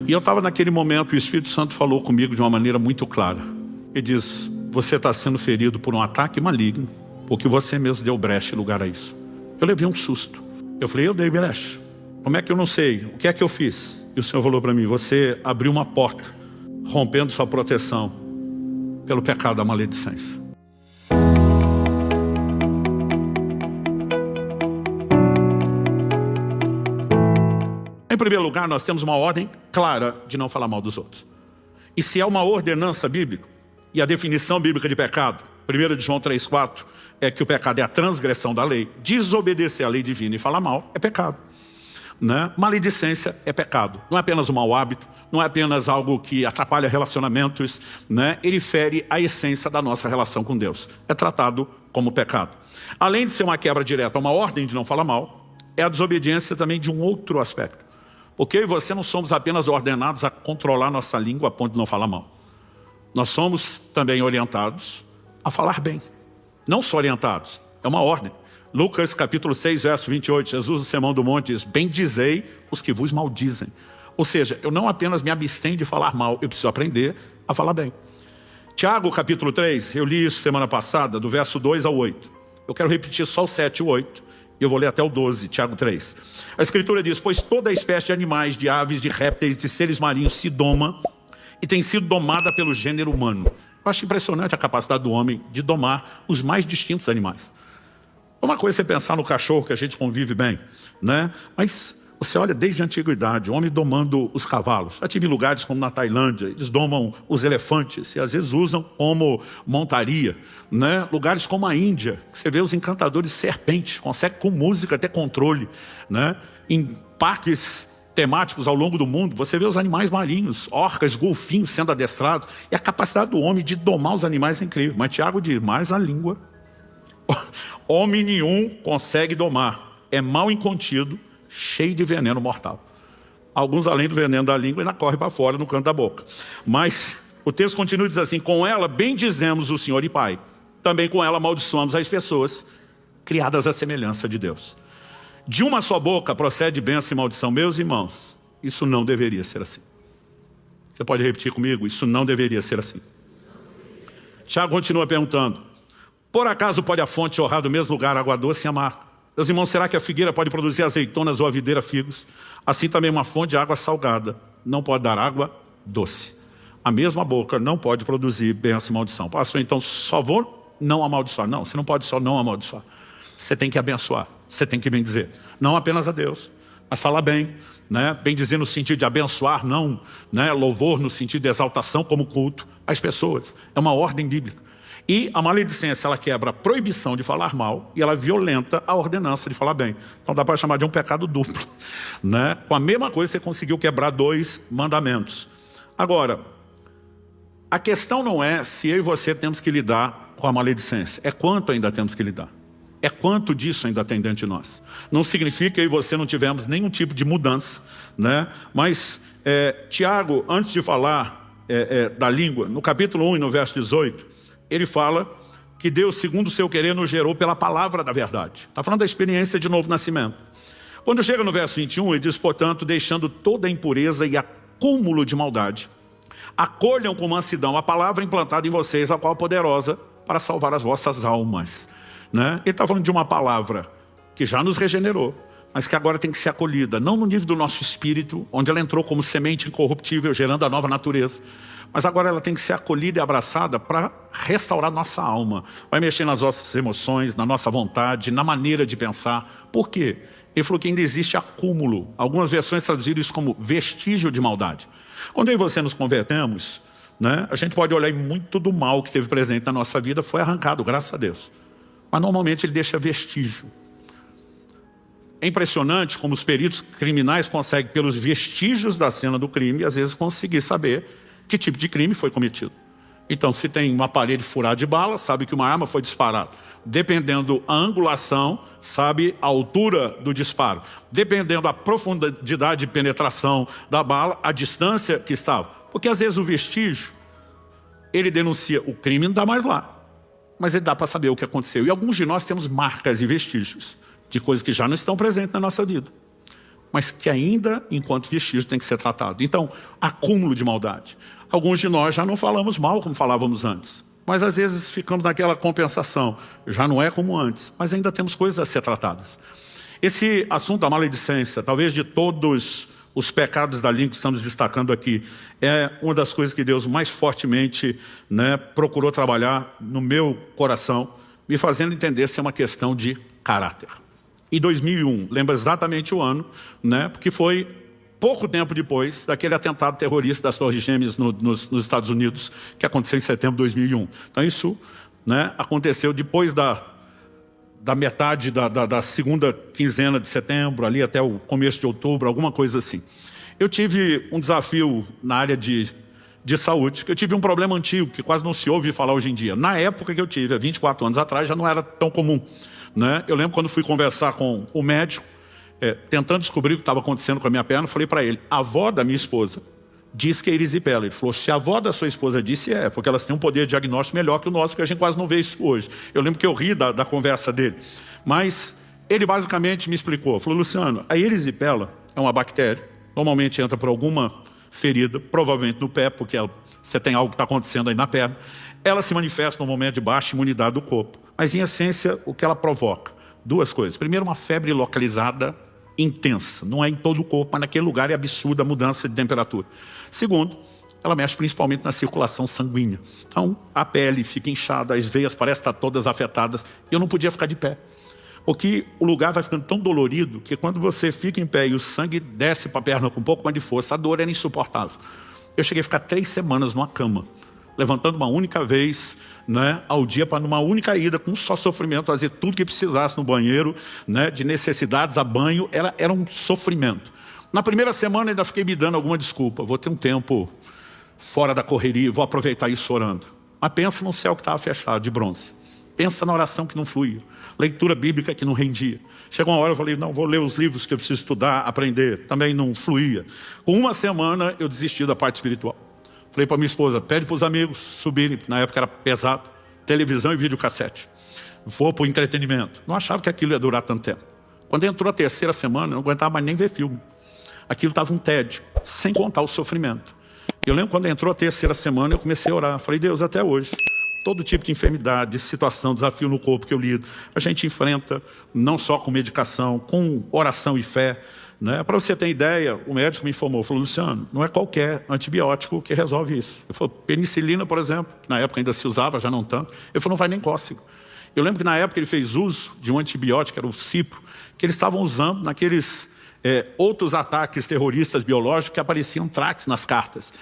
E eu estava naquele momento, o Espírito Santo falou comigo de uma maneira muito clara. Ele diz, você está sendo ferido por um ataque maligno, porque você mesmo deu brecha e lugar a isso. Eu levei um susto. Eu falei, eu dei brecha. Como é que eu não sei? O que é que eu fiz? E o Senhor falou para mim, você abriu uma porta, rompendo sua proteção pelo pecado da maledicência. Em primeiro lugar, nós temos uma ordem clara de não falar mal dos outros. E se é uma ordenança bíblica, e a definição bíblica de pecado, 1 de João 3,4, é que o pecado é a transgressão da lei. Desobedecer à lei divina e falar mal é pecado. Né? Maledicência é pecado. Não é apenas um mau hábito, não é apenas algo que atrapalha relacionamentos, né? Ele fere a essência da nossa relação com Deus. É tratado como pecado. Além de ser uma quebra direta, uma ordem de não falar mal, é a desobediência também de um outro aspecto. Porque eu e você não somos apenas ordenados a controlar nossa língua a ponto de não falar mal. Nós somos também orientados a falar bem. Não só orientados, é uma ordem. Lucas capítulo 6, verso 28, Jesus no Sermão do Monte diz, bendizei os que vos maldizem. Ou seja, eu não apenas me abstenho de falar mal, eu preciso aprender a falar bem. Tiago capítulo 3, eu li isso semana passada, do verso 2 ao 8. Eu quero repetir só o 7 e o 8. E eu vou ler até o 12, Tiago 3. A Escritura diz, pois toda espécie de animais, de aves, de répteis, de seres marinhos se doma e tem sido domada pelo gênero humano. Eu acho impressionante a capacidade do homem de domar os mais distintos animais. Uma coisa é você pensar no cachorro, que a gente convive bem, né? Mas você olha desde a antiguidade, o homem domando os cavalos. Já tive lugares como na Tailândia, eles domam os elefantes e às vezes usam como montaria, né? Lugares como a Índia, você vê os encantadores de serpentes, consegue com música ter controle, né? Em parques temáticos ao longo do mundo, você vê os animais marinhos, orcas, golfinhos sendo adestrados, e a capacidade do homem de domar os animais é incrível. Mas Tiago diz, mais a língua, homem nenhum consegue domar, é mal incontido, cheio de veneno mortal. Alguns, além do veneno da língua, ainda correm para fora no canto da boca. Mas o texto continua e diz assim, com ela bendizemos o Senhor e Pai, também com ela amaldiçoamos as pessoas criadas à semelhança de Deus. De uma só boca procede bênção e maldição. Meus irmãos, isso não deveria ser assim. Você pode repetir comigo? Isso não deveria ser assim. Tiago continua perguntando, por acaso pode a fonte jorrar do mesmo lugar água doce e amarga? Meus irmãos, será que a figueira pode produzir azeitonas ou a videira figos? Assim também uma fonte de água salgada não pode dar água doce. A mesma boca não pode produzir bênção e maldição. Pastor, então só vou não amaldiçoar. Não, você não pode só não amaldiçoar. Você tem que abençoar, você tem que bendizer. Não apenas a Deus, mas falar bem, né? Bendizer no sentido de abençoar, não, né? Louvor no sentido de exaltação como culto às pessoas. É uma ordem bíblica. E a maledicência, ela quebra a proibição de falar mal e ela violenta a ordenança de falar bem. Então dá para chamar de um pecado duplo, né? Com a mesma coisa você conseguiu quebrar 2 mandamentos. Agora, a questão não é se eu e você temos que lidar com a maledicência, é quanto ainda temos que lidar. É quanto disso ainda tem dentro de nós. Não significa que eu e você não tivemos nenhum tipo de mudança, né? Mas Tiago, antes de falar da língua, no capítulo 1 e no verso 18, ele fala que Deus, segundo o seu querer, nos gerou pela palavra da verdade. Está falando da experiência de novo nascimento. Quando chega no verso 21, ele diz, portanto, deixando toda a impureza e acúmulo de maldade, acolham com mansidão a palavra implantada em vocês, a qual é poderosa para salvar as vossas almas. Né? Ele está falando de uma palavra que já nos regenerou, mas que agora tem que ser acolhida, não no nível do nosso espírito, onde ela entrou como semente incorruptível, gerando a nova natureza, mas agora ela tem que ser acolhida e abraçada para restaurar nossa alma. Vai mexer nas nossas emoções, na nossa vontade, na maneira de pensar. Por quê? Ele falou que ainda existe acúmulo. Algumas versões traduziram isso como vestígio de maldade. Quando eu e você nos convertemos, né, a gente pode olhar e muito do mal que esteve presente na nossa vida foi arrancado, graças a Deus. Mas normalmente ele deixa vestígio. É impressionante como os peritos criminais conseguem, pelos vestígios da cena do crime, às vezes conseguir saber que tipo de crime foi cometido. Então, se tem uma parede furada de bala, sabe que uma arma foi disparada. Dependendo da angulação, sabe a altura do disparo. Dependendo da profundidade de penetração da bala, a distância que estava. Porque às vezes o vestígio, ele denuncia o crime, não dá mais lá. Mas ele dá para saber o que aconteceu. E alguns de nós temos marcas e vestígios de coisas que já não estão presentes na nossa vida. mas que ainda, enquanto vestígio, tem que ser tratado. Então, acúmulo de maldade. Alguns de nós já não falamos mal como falávamos antes, mas às vezes ficamos naquela compensação. Já não é como antes, mas ainda temos coisas a ser tratadas. Esse assunto da maledicência, talvez de todos os pecados da língua que estamos destacando aqui, é uma das coisas que Deus mais fortemente, procurou trabalhar no meu coração, me fazendo entender se é uma questão de caráter. Em 2001, lembra exatamente o ano, porque foi pouco tempo depois daquele atentado terrorista das Torres Gêmeas nos Estados Unidos, que aconteceu em setembro de 2001. Então isso aconteceu depois da metade da segunda quinzena de setembro, ali até o começo de outubro, alguma coisa assim. Eu tive um desafio na área de saúde, que eu tive um problema antigo, que quase não se ouve falar hoje em dia. Na época que eu tive, há 24 anos atrás, já não era tão comum. Eu lembro quando fui conversar com o médico, tentando descobrir o que estava acontecendo com a minha perna, eu falei para ele, a avó da minha esposa diz que é erisipela. Ele falou, se a avó da sua esposa disse, porque elas têm um poder de diagnóstico melhor que o nosso, que a gente quase não vê isso hoje. Eu lembro que eu ri da conversa dele. Mas ele basicamente me explicou, falou, Luciano, a erisipela é uma bactéria, normalmente entra por alguma ferida, provavelmente no pé, porque você tem algo que está acontecendo aí na perna. Ela se manifesta no momento de baixa imunidade do corpo. Mas, em essência, o que ela provoca? Duas coisas. Primeiro, uma febre localizada intensa. Não é em todo o corpo, mas naquele lugar é absurda a mudança de temperatura. Segundo, ela mexe principalmente na circulação sanguínea. Então, a pele fica inchada, as veias parecem estar todas afetadas. E eu não podia ficar de pé. Porque o lugar vai ficando tão dolorido que quando você fica em pé e o sangue desce para a perna com um pouco mais de força, a dor era insuportável. Eu cheguei a ficar 3 semanas numa cama, levantando uma única vez ao dia, para numa única ida, com só sofrimento, fazer tudo que precisasse no banheiro, de necessidades a banho, era um sofrimento. Na primeira semana ainda fiquei me dando alguma desculpa, vou ter um tempo fora da correria, vou aproveitar isso orando. Mas pensa no céu que estava fechado, de bronze. Pensa na oração que não fluía, leitura bíblica que não rendia. Chegou uma hora eu falei, não, vou ler os livros que eu preciso estudar, aprender. Também não fluía. Com uma semana eu desisti da parte espiritual. Falei para minha esposa, pede para os amigos subirem, na época era pesado, televisão e videocassete. Vou para o entretenimento. Não achava que aquilo ia durar tanto tempo. Quando entrou a 3ª semana, eu não aguentava mais nem ver filme. Aquilo estava um tédio, sem contar o sofrimento. Eu lembro quando entrou a 3ª semana, eu comecei a orar. Falei, Deus, até hoje, todo tipo de enfermidade, situação, desafio no corpo que eu lido, a gente enfrenta não só com medicação, com oração e fé. Para você ter ideia, o médico me informou, falou, Luciano, não é qualquer antibiótico que resolve isso. Ele falou, penicilina, por exemplo, na época ainda se usava, já não tanto. Ele falou, não vai nem cócega. Eu lembro que na época ele fez uso de um antibiótico, era o cipro, que eles estavam usando naqueles outros ataques terroristas biológicos que apareciam traques nas cartas.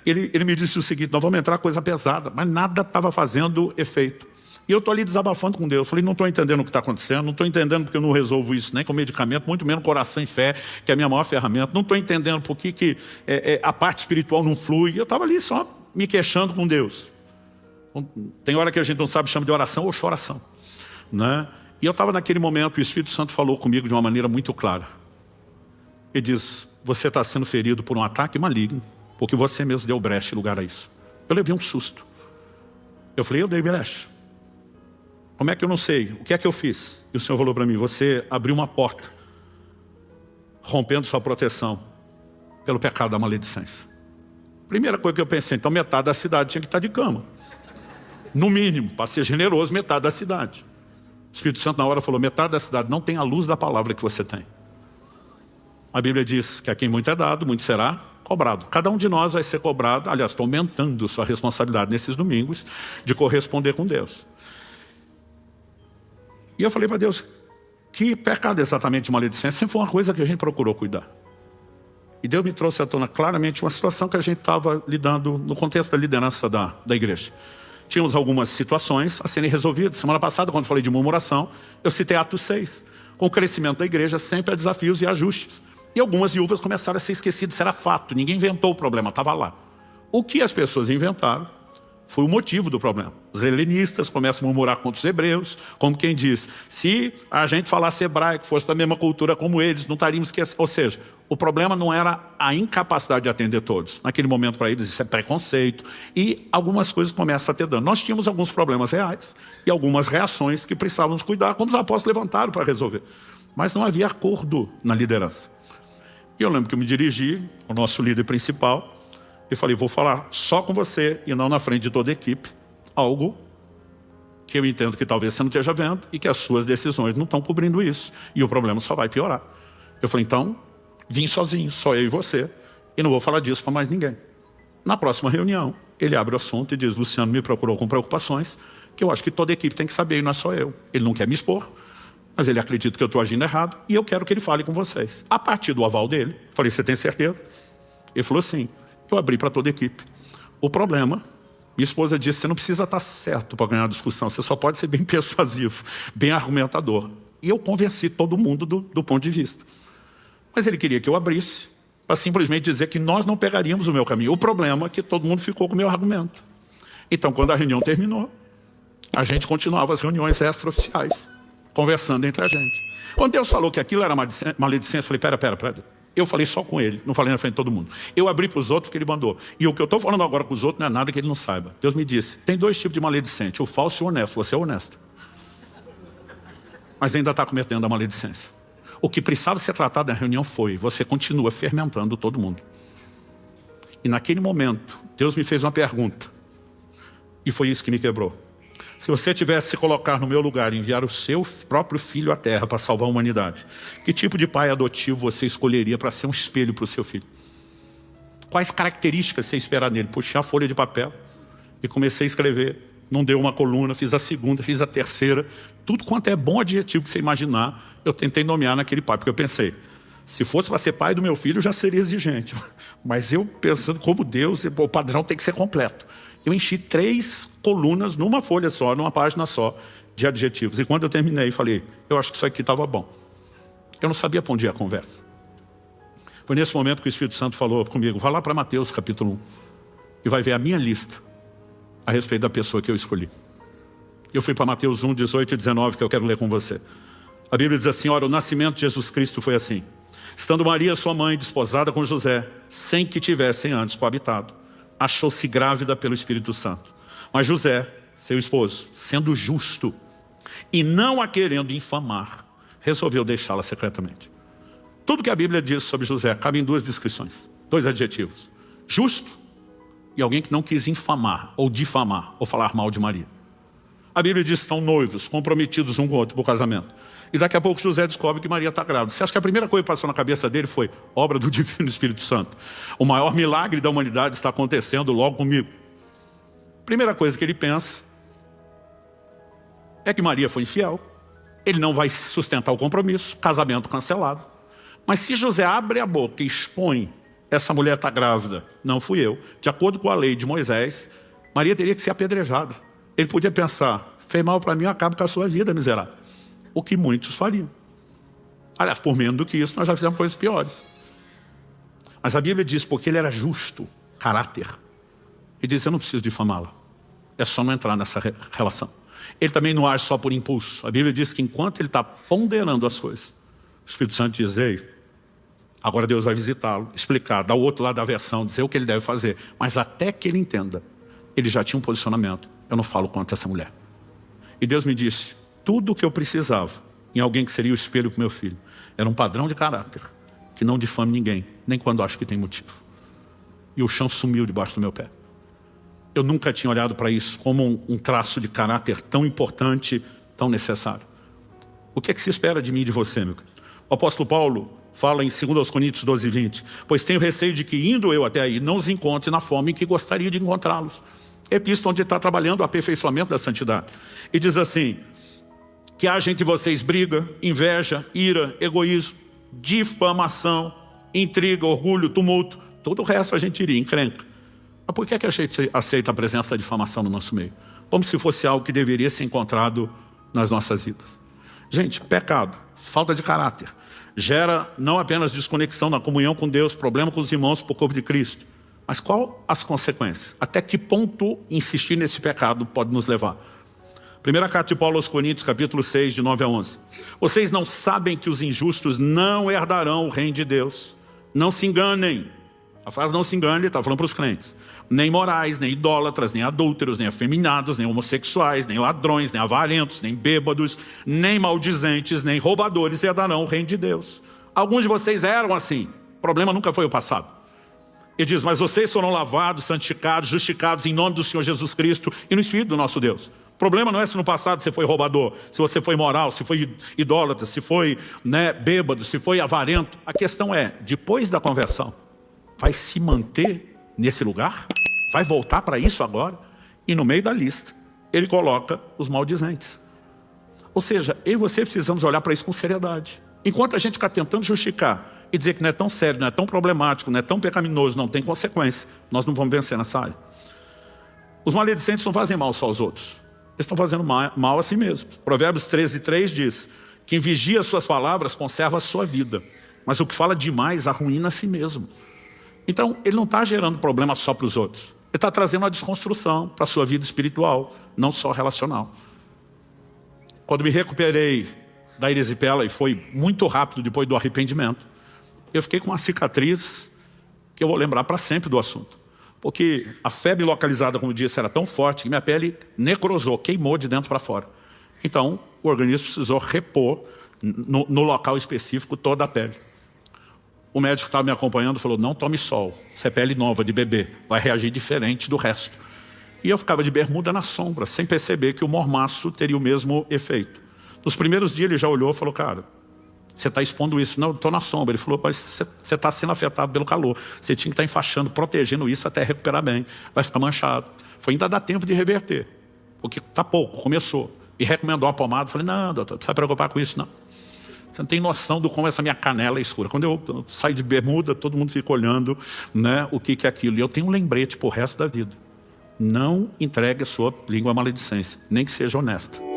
Ele me disse o seguinte, nós vamos entrar coisa pesada, mas nada estava fazendo efeito. E eu estou ali desabafando com Deus. Falei, não estou entendendo o que está acontecendo, não estou entendendo porque eu não resolvo isso nem com medicamento, muito menos com oração e fé, que é a minha maior ferramenta. Não estou entendendo por que a parte espiritual não flui. Eu estava ali só me queixando com Deus. Tem hora que a gente não sabe, chama de oração ou choração. E eu estava naquele momento, o Espírito Santo falou comigo de uma maneira muito clara. Ele diz, você está sendo ferido por um ataque maligno, porque você mesmo deu brecha e lugar a isso. Eu levei um susto. Eu falei, eu dei brecha. Como é que eu não sei? O que é que eu fiz? E o Senhor falou para mim, você abriu uma porta, rompendo sua proteção pelo pecado da maledicência. Primeira coisa que eu pensei, então metade da cidade tinha que estar de cama. No mínimo, para ser generoso, metade da cidade. O Espírito Santo na hora falou, metade da cidade não tem a luz da palavra que você tem. A Bíblia diz que a quem muito é dado, muito será cobrado. Cada um de nós vai ser cobrado, aliás, estou aumentando sua responsabilidade nesses domingos, de corresponder com Deus. E eu falei para Deus, que pecado exatamente de maledicência? Sempre foi uma coisa que a gente procurou cuidar. E Deus me trouxe à tona claramente uma situação que a gente estava lidando no contexto da liderança da igreja. Tínhamos algumas situações a serem resolvidas. Semana passada, quando falei de murmuração, eu citei Atos 6. Com o crescimento da igreja, sempre há desafios e ajustes. E algumas viúvas começaram a ser esquecidas, isso era fato, ninguém inventou o problema, estava lá. O que as pessoas inventaram foi o motivo do problema. Os helenistas começam a murmurar contra os hebreus, como quem diz, se a gente falasse hebraico, fosse da mesma cultura como eles, não estaríamos esquecendo. Ou seja, o problema não era a incapacidade de atender todos. Naquele momento para eles isso é preconceito. E algumas coisas começam a ter dano. Nós tínhamos alguns problemas reais e algumas reações que precisávamos cuidar, quando os apóstolos levantaram para resolver. Mas não havia acordo na liderança. E eu lembro que eu me dirigi ao nosso líder principal e falei, vou falar só com você e não na frente de toda a equipe, algo que eu entendo que talvez você não esteja vendo e que as suas decisões não estão cobrindo isso. E o problema só vai piorar. Eu falei, então, vim sozinho, só eu e você, e não vou falar disso para mais ninguém. Na próxima reunião, ele abre o assunto e diz, Luciano me procurou com preocupações, que eu acho que toda a equipe tem que saber e não é só eu. Ele não quer me expor, mas ele acredita que eu estou agindo errado e eu quero que ele fale com vocês. A partir do aval dele, falei, você tem certeza? Ele falou, sim. Eu abri para toda a equipe. O problema, minha esposa disse, você não precisa estar certo para ganhar a discussão, você só pode ser bem persuasivo, bem argumentador. E eu convenci todo mundo do ponto de vista. Mas ele queria que eu abrisse para simplesmente dizer que nós não pegaríamos o meu caminho. O problema é que todo mundo ficou com o meu argumento. Então, quando a reunião terminou, a gente continuava as reuniões extraoficiais, conversando entre a gente. Quando Deus falou que aquilo era maledicência, eu falei, pera. Eu falei só com ele, não falei na frente de todo mundo. Eu abri para os outros porque ele mandou. E o que eu estou falando agora com os outros não é nada que ele não saiba. Deus me disse, tem 2 tipos de maledicente, o falso e o honesto. Você é honesto. Mas ainda está cometendo a maledicência. O que precisava ser tratado na reunião foi, você continua fermentando todo mundo. E naquele momento, Deus me fez uma pergunta. E foi isso que me quebrou. Se você tivesse se colocar no meu lugar e enviar o seu próprio filho à terra para salvar a humanidade, que tipo de pai adotivo você escolheria para ser um espelho para o seu filho? Quais características você esperar nele? Puxei a folha de papel e comecei a escrever. Não deu uma coluna, fiz a segunda, fiz a terceira. Tudo quanto é bom adjetivo que você imaginar, eu tentei nomear naquele pai, porque eu pensei, se fosse para ser pai do meu filho, eu já seria exigente. Mas eu pensando como Deus, o padrão tem que ser completo. Eu enchi 3 colunas numa folha só, numa página só, de adjetivos. E quando eu terminei, falei, eu acho que isso aqui estava bom. Eu não sabia para onde ia a conversa. Foi nesse momento que o Espírito Santo falou comigo, vai lá para Mateus capítulo 1 e vai ver a minha lista a respeito da pessoa que eu escolhi. Eu fui para Mateus 1, 18 e 19, que eu quero ler com você. A Bíblia diz assim, ora, o nascimento de Jesus Cristo foi assim. Estando Maria, sua mãe, desposada com José, sem que tivessem antes coabitado, achou-se grávida pelo Espírito Santo. Mas José, seu esposo, sendo justo e não a querendo infamar, resolveu deixá-la secretamente. Tudo que a Bíblia diz sobre José cabe em 2 descrições, 2 adjetivos. Justo e alguém que não quis infamar, ou difamar, ou falar mal de Maria. A Bíblia diz que estão noivos, comprometidos um com o outro por casamento. E daqui a pouco José descobre que Maria está grávida. Você acha que a primeira coisa que passou na cabeça dele foi obra do Divino Espírito Santo? O maior milagre da humanidade está acontecendo logo comigo. Primeira coisa que ele pensa é que Maria foi infiel. Ele não vai sustentar o compromisso, casamento cancelado. Mas se José abre a boca e expõe, essa mulher está grávida, não fui eu. De acordo com a lei de Moisés, Maria teria que ser apedrejada. Ele podia pensar, fez mal para mim, eu acabo com a sua vida, miserável. O que muitos fariam. Aliás, por menos do que isso, nós já fizemos coisas piores. Mas a Bíblia diz, porque ele era justo, caráter. Ele diz, eu não preciso difamá-la. É só não entrar nessa relação. Ele também não age só por impulso. A Bíblia diz que enquanto ele está ponderando as coisas, o Espírito Santo diz, ei, agora Deus vai visitá-lo, explicar, dar o outro lado da versão, dizer o que ele deve fazer. Mas até que ele entenda, ele já tinha um posicionamento. Eu não falo contra essa mulher. E Deus me disse, tudo o que eu precisava em alguém que seria o espelho para o meu filho era um padrão de caráter que não difame ninguém, nem quando acho que tem motivo. E o chão sumiu debaixo do meu pé. Eu nunca tinha olhado para isso como um traço de caráter tão importante, tão necessário. O que é que se espera de mim e de você, meu querido? O apóstolo Paulo fala em 2 Coríntios 12, 20. Pois tenho receio de que, indo eu até aí, não os encontre na forma em que gostaria de encontrá-los. Epístola onde está trabalhando o aperfeiçoamento da santidade. E diz assim, que haja entre vocês briga, inveja, ira, egoísmo, difamação, intriga, orgulho, tumulto. Todo o resto a gente iria, encrenca. Mas por que a gente aceita a presença da difamação no nosso meio? Como se fosse algo que deveria ser encontrado nas nossas vidas. Gente, pecado, falta de caráter, gera não apenas desconexão na comunhão com Deus, problema com os irmãos por corpo de Cristo. Mas qual as consequências? Até que ponto insistir nesse pecado pode nos levar? Primeira carta de Paulo aos Coríntios, capítulo 6, de 9 a 11. Vocês não sabem que os injustos não herdarão o reino de Deus. Não se enganem. A frase não se engane, ele está falando para os crentes. Nem morais, nem idólatras, nem adúlteros, nem afeminados, nem homossexuais, nem ladrões, nem avarentos, nem bêbados, nem maldizentes, nem roubadores herdarão o reino de Deus. Alguns de vocês eram assim. O problema nunca foi o passado. Ele diz, mas vocês foram lavados, santificados, justificados em nome do Senhor Jesus Cristo e no Espírito do nosso Deus. O problema não é se no passado você foi roubador, se você foi imoral, se foi idólatra, se foi bêbado, se foi avarento. A questão é, depois da conversão, vai se manter nesse lugar? Vai voltar para isso agora? E no meio da lista, ele coloca os maldizentes. Ou seja, eu e você precisamos olhar para isso com seriedade. Enquanto a gente ficar tentando justificar e dizer que não é tão sério, não é tão problemático, não é tão pecaminoso, não tem consequência, nós não vamos vencer nessa área. Os maledicentes não fazem mal só aos outros. Eles estão fazendo mal a si mesmos. Provérbios 13:3 diz, quem vigia suas palavras conserva a sua vida, mas o que fala demais arruína a si mesmo. Então, ele não está gerando problema só para os outros. Ele está trazendo uma desconstrução para a sua vida espiritual, não só relacional. Quando me recuperei da erisipela, e foi muito rápido depois do arrependimento, eu fiquei com uma cicatriz que eu vou lembrar para sempre do assunto. Porque a febre localizada, como eu disse, era tão forte que minha pele necrosou, queimou de dentro para fora. Então, o organismo precisou repor no local específico toda a pele. O médico que estava me acompanhando falou, não tome sol, isso é pele nova de bebê, vai reagir diferente do resto. E eu ficava de bermuda na sombra, sem perceber que o mormaço teria o mesmo efeito. Nos primeiros dias ele já olhou e falou, cara, você está expondo isso. Não, eu estou na sombra. Ele falou, mas você está sendo afetado pelo calor. Você tinha que estar enfaixando, protegendo isso até recuperar bem. Vai ficar manchado. Foi ainda dá tempo de reverter, porque está pouco, começou. E recomendou a pomada. Falei, não, doutor, não precisa preocupar com isso, não. Você não tem noção do como essa minha canela é escura. Quando eu saio de bermuda, todo mundo fica olhando, né, o que é aquilo. E eu tenho um lembrete para o resto da vida. Não entregue a sua língua à maledicência, nem que seja honesta.